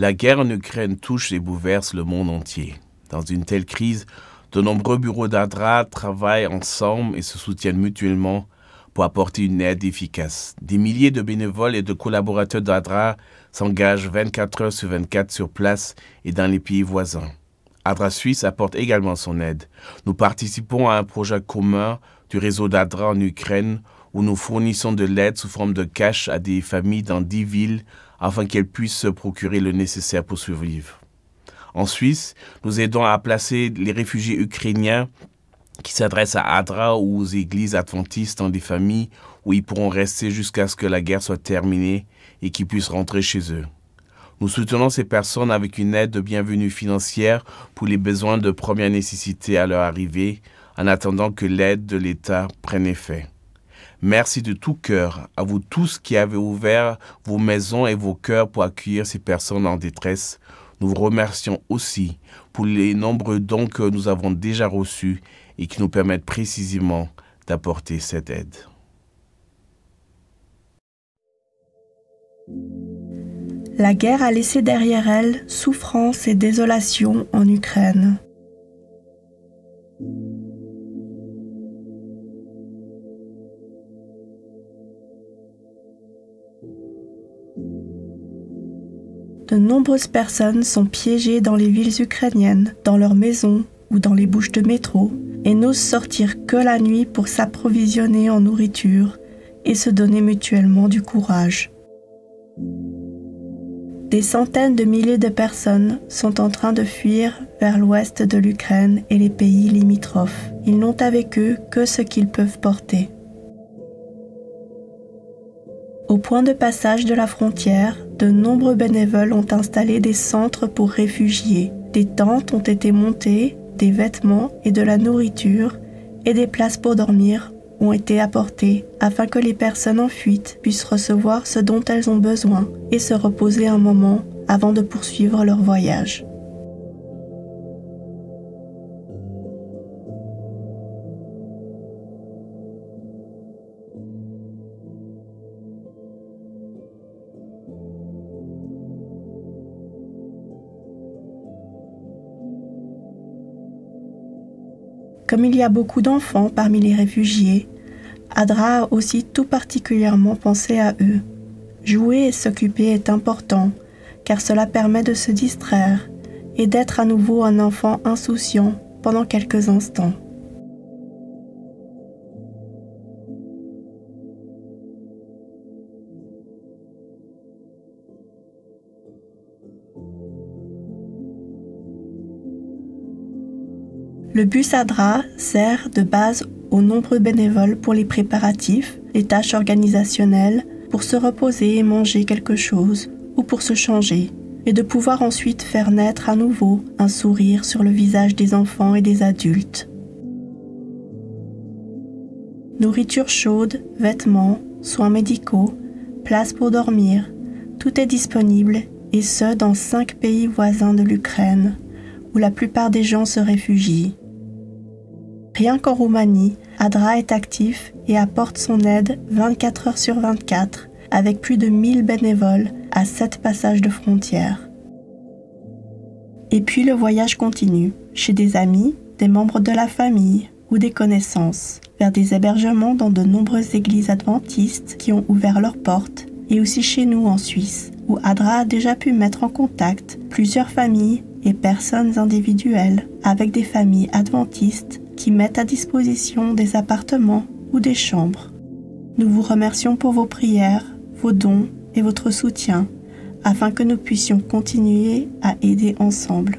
La guerre en Ukraine touche et bouleverse le monde entier. Dans une telle crise, de nombreux bureaux d'ADRA travaillent ensemble et se soutiennent mutuellement pour apporter une aide efficace. Des milliers de bénévoles et de collaborateurs d'ADRA s'engagent 24 heures sur 24 sur place et dans les pays voisins. ADRA Suisse apporte également son aide. Nous participons à un projet commun du réseau d'ADRA en Ukraine où nous fournissons de l'aide sous forme de cash à des familles dans 10 villes afin qu'elles puissent se procurer le nécessaire pour survivre. En Suisse, nous aidons à placer les réfugiés ukrainiens qui s'adressent à ADRA ou aux églises adventistes dans des familles où ils pourront rester jusqu'à ce que la guerre soit terminée et qu'ils puissent rentrer chez eux. Nous soutenons ces personnes avec une aide de bienvenue financière pour les besoins de première nécessité à leur arrivée, en attendant que l'aide de l'État prenne effet. Merci de tout cœur à vous tous qui avez ouvert vos maisons et vos cœurs pour accueillir ces personnes en détresse. Nous vous remercions aussi pour les nombreux dons que nous avons déjà reçus et qui nous permettent précisément d'apporter cette aide. La guerre a laissé derrière elle souffrance et désolation en Ukraine. De nombreuses personnes sont piégées dans les villes ukrainiennes, dans leurs maisons ou dans les bouches de métro, et n'osent sortir que la nuit pour s'approvisionner en nourriture et se donner mutuellement du courage. Des centaines de milliers de personnes sont en train de fuir vers l'ouest de l'Ukraine et les pays limitrophes. Ils n'ont avec eux que ce qu'ils peuvent porter. Au point de passage de la frontière, de nombreux bénévoles ont installé des centres pour réfugiés. Des tentes ont été montées, des vêtements et de la nourriture et des places pour dormir ont été apportées afin que les personnes en fuite puissent recevoir ce dont elles ont besoin et se reposer un moment avant de poursuivre leur voyage. Comme il y a beaucoup d'enfants parmi les réfugiés, ADRA a aussi tout particulièrement pensé à eux. Jouer et s'occuper est important, car cela permet de se distraire et d'être à nouveau un enfant insouciant pendant quelques instants. Le bus ADRA sert de base aux nombreux bénévoles pour les préparatifs, les tâches organisationnelles, pour se reposer et manger quelque chose, ou pour se changer, et de pouvoir ensuite faire naître à nouveau un sourire sur le visage des enfants et des adultes. Nourriture chaude, vêtements, soins médicaux, places pour dormir, tout est disponible, et ce dans 5 pays voisins de l'Ukraine, où la plupart des gens se réfugient. Rien qu'en Roumanie, ADRA est actif et apporte son aide 24 heures sur 24, avec plus de 1000 bénévoles à 7 passages de frontières. Et puis le voyage continue, chez des amis, des membres de la famille ou des connaissances, vers des hébergements dans de nombreuses églises adventistes qui ont ouvert leurs portes, et aussi chez nous en Suisse, où ADRA a déjà pu mettre en contact plusieurs familles et personnes individuelles avec des familles adventistes qui mettent à disposition des appartements ou des chambres. Nous vous remercions pour vos prières, vos dons et votre soutien, afin que nous puissions continuer à aider ensemble.